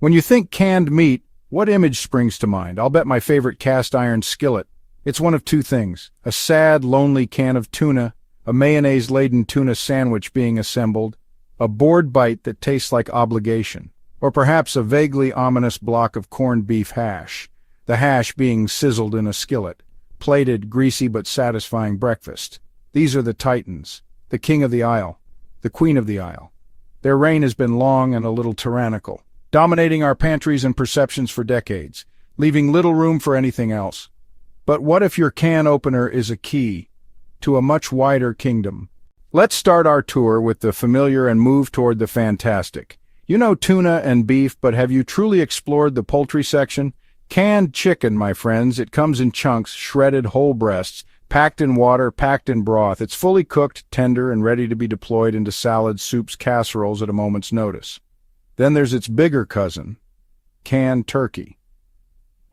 When you think canned meat, what image springs to mind? I'll bet my favorite cast iron skillet. It's one of two things: a sad, lonely can of tuna, a mayonnaise-laden tuna sandwich being assembled, a bored bite that tastes like obligation, or perhaps a vaguely ominous block of corned beef hash, the hash being sizzled in a skillet, plated, greasy but satisfying breakfast. These are the titans, the king of the aisle, the queen of the aisle. Their reign has been long and a little tyrannical, dominating our pantries and perceptions for decades, leaving little room for anything else. But what if your can opener is a key to a much wider kingdom? Let's start our tour with the familiar and move toward the fantastic. You know tuna and beef, but have you truly explored the poultry section? Canned chicken, my friends. It comes in chunks, shredded whole breasts, packed in water, packed in broth. It's fully cooked, tender, and ready to be deployed into salads, soups, casseroles at a moment's notice. Then there's its bigger cousin, canned turkey.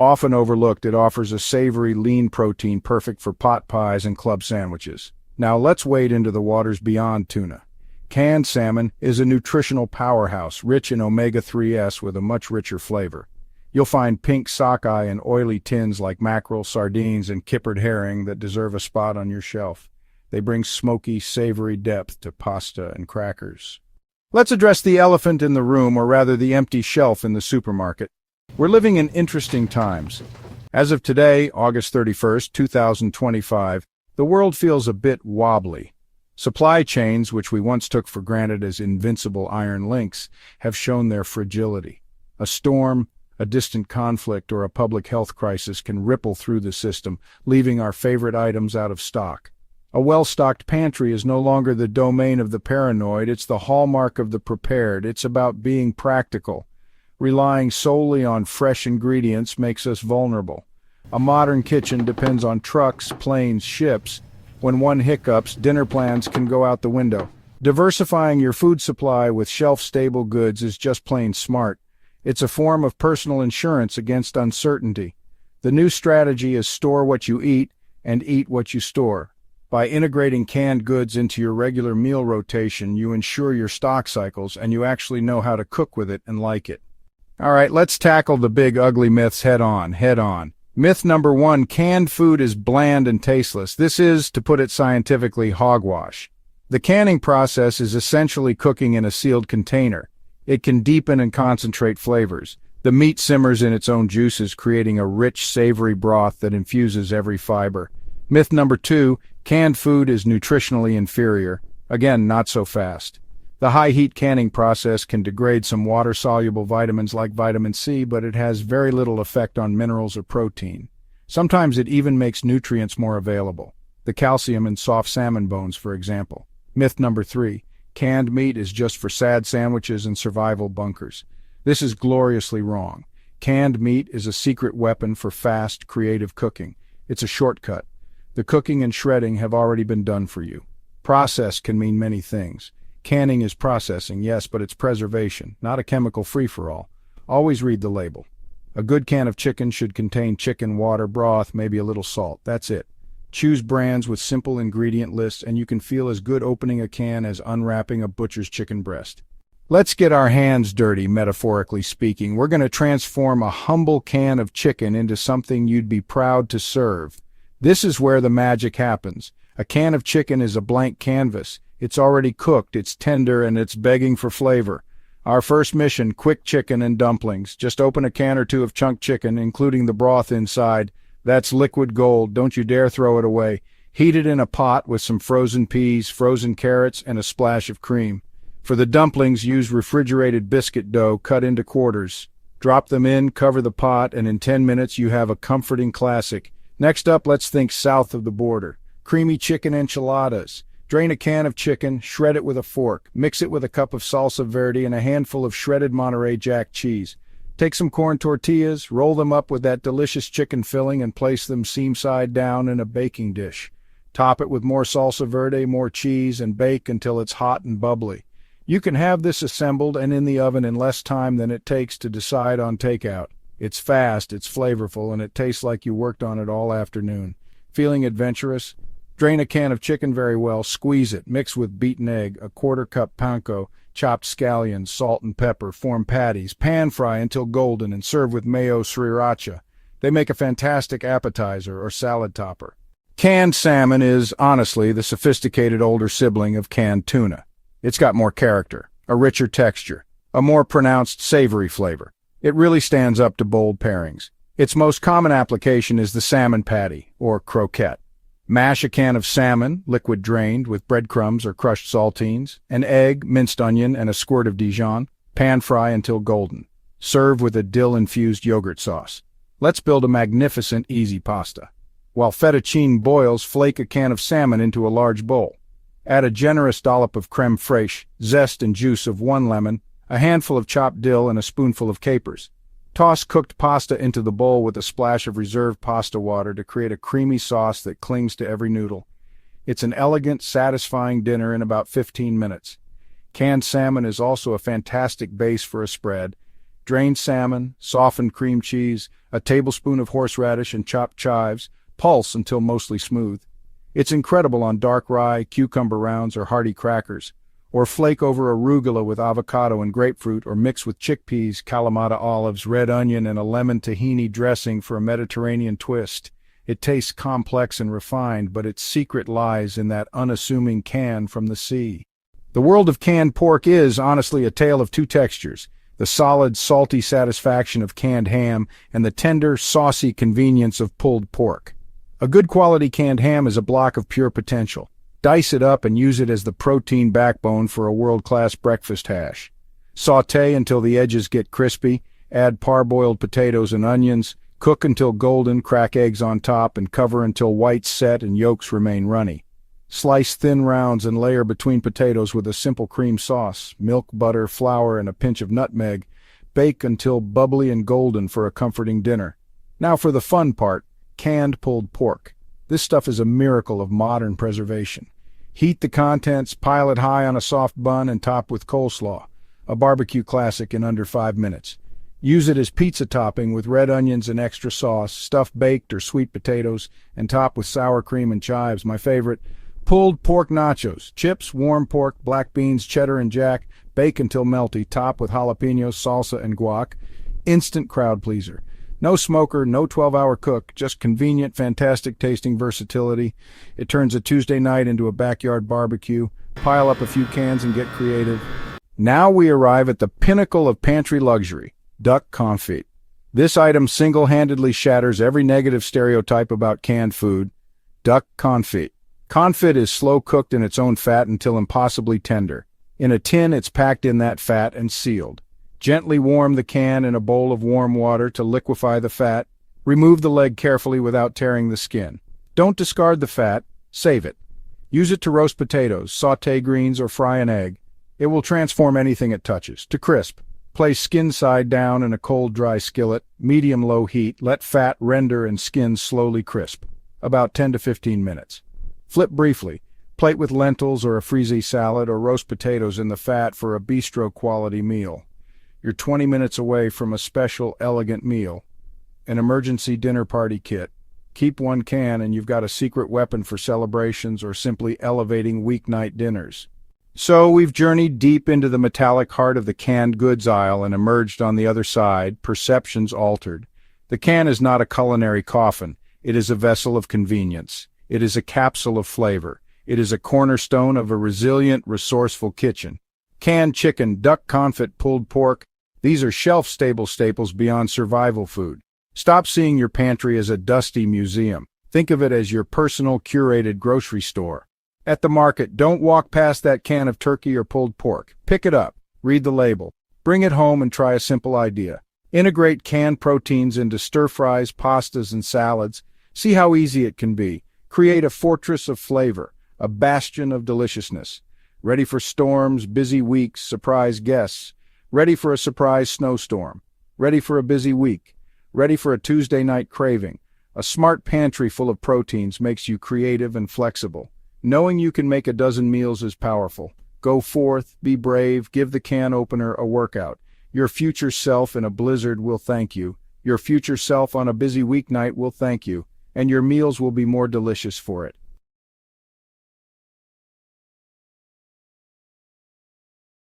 Often overlooked, it offers a savory, lean protein perfect for pot pies and club sandwiches. Now let's wade into the waters beyond tuna. Canned salmon is a nutritional powerhouse, rich in omega-3s with a much richer flavor. You'll find pink sockeye in oily tins like mackerel, sardines, and kippered herring that deserve a spot on your shelf. They bring smoky, savory depth to pasta and crackers. Let's address the elephant in the room, or rather the empty shelf in the supermarket. We're living in interesting times. As of today, August 31st, 2025, the world feels a bit wobbly. Supply chains, which we once took for granted as invincible iron links, have shown their fragility. A storm, a distant conflict, or a public health crisis can ripple through the system, leaving our favorite items out of stock. A well-stocked pantry is no longer the domain of the paranoid, it's the hallmark of the prepared. It's about being practical. Relying solely on fresh ingredients makes us vulnerable. A modern kitchen depends on trucks, planes, ships. When one hiccups, dinner plans can go out the window. Diversifying your food supply with shelf-stable goods is just plain smart. It's a form of personal insurance against uncertainty. The new strategy is store what you eat and eat what you store. By integrating canned goods into your regular meal rotation, you ensure your stock cycles and you actually know how to cook with it and like it. All right, let's tackle the big ugly myths head on. Myth number 1, canned food is bland and tasteless. This is, to put it scientifically, hogwash. The canning process is essentially cooking in a sealed container. It can deepen and concentrate flavors. The meat simmers in its own juices, creating a rich, savory broth that infuses every fiber. Myth number 2, canned food is nutritionally inferior. Again, not so fast. The high-heat canning process can degrade some water-soluble vitamins like vitamin C, but it has very little effect on minerals or protein. Sometimes it even makes nutrients more available. The calcium in soft salmon bones, for example. Myth number 3, canned meat is just for sad sandwiches and survival bunkers. This is gloriously wrong. Canned meat is a secret weapon for fast, creative cooking. It's a shortcut. The cooking and shredding have already been done for you. Process can mean many things. Canning is processing, yes, but it's preservation, not a chemical free-for-all. Always read the label. A good can of chicken should contain chicken, water, broth, maybe a little salt. That's it. Choose brands with simple ingredient lists, and you can feel as good opening a can as unwrapping a butcher's chicken breast. Let's get our hands dirty, metaphorically speaking. We're going to transform a humble can of chicken into something you'd be proud to serve. This is where the magic happens. A can of chicken is a blank canvas. It's already cooked, it's tender, and it's begging for flavor. Our first mission, quick chicken and dumplings. Just open a can or two of chunked chicken, including the broth inside. That's liquid gold. Don't you dare throw it away. Heat it in a pot with some frozen peas, frozen carrots, and a splash of cream. For the dumplings, use refrigerated biscuit dough cut into quarters. Drop them in, cover the pot, and in 10 minutes you have a comforting classic. Next up, let's think south of the border. Creamy chicken enchiladas. Drain a can of chicken, shred it with a fork, mix it with a cup of salsa verde and a handful of shredded Monterey Jack cheese. Take some corn tortillas, roll them up with that delicious chicken filling and place them seam side down in a baking dish. Top it with more salsa verde, more cheese, and bake until it's hot and bubbly. You can have this assembled and in the oven in less time than it takes to decide on takeout. It's fast, it's flavorful, and it tastes like you worked on it all afternoon. Feeling adventurous? Drain a can of chicken very well, squeeze it, mix with beaten egg, a quarter cup panko, chopped scallions, salt and pepper, form patties, pan fry until golden, and serve with mayo sriracha. They make a fantastic appetizer or salad topper. Canned salmon is, honestly, the sophisticated older sibling of canned tuna. It's got more character, a richer texture, a more pronounced savory flavor. It really stands up to bold pairings. Its most common application is the salmon patty, or croquette. Mash a can of salmon, liquid drained, with breadcrumbs or crushed saltines, an egg, minced onion, and a squirt of Dijon. Pan fry until golden. Serve with a dill-infused yogurt sauce. Let's build a magnificent, easy pasta. While fettuccine boils, flake a can of salmon into a large bowl. Add a generous dollop of creme fraiche, zest and juice of 1 lemon, a handful of chopped dill, and a spoonful of capers. Toss cooked pasta into the bowl with a splash of reserved pasta water to create a creamy sauce that clings to every noodle. It's an elegant, satisfying dinner in about 15 minutes. Canned salmon is also a fantastic base for a spread. Drained salmon, softened cream cheese, a tablespoon of horseradish and chopped chives, pulse until mostly smooth. It's incredible on dark rye, cucumber rounds, or hearty crackers. Or flake over arugula with avocado and grapefruit, or mix with chickpeas, Kalamata olives, red onion, and a lemon tahini dressing for a Mediterranean twist. It tastes complex and refined, but its secret lies in that unassuming can from the sea. The world of canned pork is, honestly, a tale of two textures: the solid, salty satisfaction of canned ham and the tender, saucy convenience of pulled pork. A good quality canned ham is a block of pure potential. Dice it up and use it as the protein backbone for a world-class breakfast hash. Sauté until the edges get crispy, add parboiled potatoes and onions, cook until golden, crack eggs on top, and cover until whites set and yolks remain runny. Slice thin rounds and layer between potatoes with a simple cream sauce, milk, butter, flour, and a pinch of nutmeg. Bake until bubbly and golden for a comforting dinner. Now for the fun part, canned pulled pork. This stuff is a miracle of modern preservation. Heat the contents, pile it high on a soft bun, and top with coleslaw. A barbecue classic in under 5 minutes. Use it as pizza topping with red onions and extra sauce, stuffed baked or sweet potatoes, and top with sour cream and chives. My favorite, pulled pork nachos. Chips, warm pork, black beans, cheddar, and jack. Bake until melty. Top with jalapenos, salsa, and guac. Instant crowd pleaser. No smoker, no 12-hour cook, just convenient, fantastic tasting versatility. It turns a Tuesday night into a backyard barbecue. Pile up a few cans and get creative. Now we arrive at the pinnacle of pantry luxury, duck confit. This item single-handedly shatters every negative stereotype about canned food. Duck confit. Confit is slow-cooked in its own fat until impossibly tender. In a tin, it's packed in that fat and sealed. Gently warm the can in a bowl of warm water to liquefy the fat. Remove the leg carefully without tearing the skin. Don't discard the fat, save it. Use it to roast potatoes, sauté greens, or fry an egg. It will transform anything it touches to crisp. Place skin side down in a cold, dry skillet, medium-low heat. Let fat render and skin slowly crisp, about 10 to 15 minutes. Flip briefly. Plate with lentils or a frisee salad, or roast potatoes in the fat for a bistro-quality meal. You're 20 minutes away from a special, elegant meal. An emergency dinner party kit. Keep one can and you've got a secret weapon for celebrations or simply elevating weeknight dinners. So we've journeyed deep into the metallic heart of the canned goods aisle and emerged on the other side, perceptions altered. The can is not a culinary coffin. It is a vessel of convenience. It is a capsule of flavor. It is a cornerstone of a resilient, resourceful kitchen. Canned chicken, duck confit, pulled pork, these are shelf-stable staples beyond survival food. Stop seeing your pantry as a dusty museum. Think of it as your personal, curated grocery store. At the market, don't walk past that can of turkey or pulled pork. Pick it up, read the label, bring it home and try a simple idea. Integrate canned proteins into stir-fries, pastas, and salads. See how easy it can be. Create a fortress of flavor, a bastion of deliciousness. Ready for storms, busy weeks, surprise guests. Ready for a surprise snowstorm. Ready for a busy week. Ready for a Tuesday night craving. A smart pantry full of proteins makes you creative and flexible. Knowing you can make a dozen meals is powerful. Go forth, be brave, give the can opener a workout. Your future self in a blizzard will thank you. Your future self on a busy weeknight will thank you. And your meals will be more delicious for it.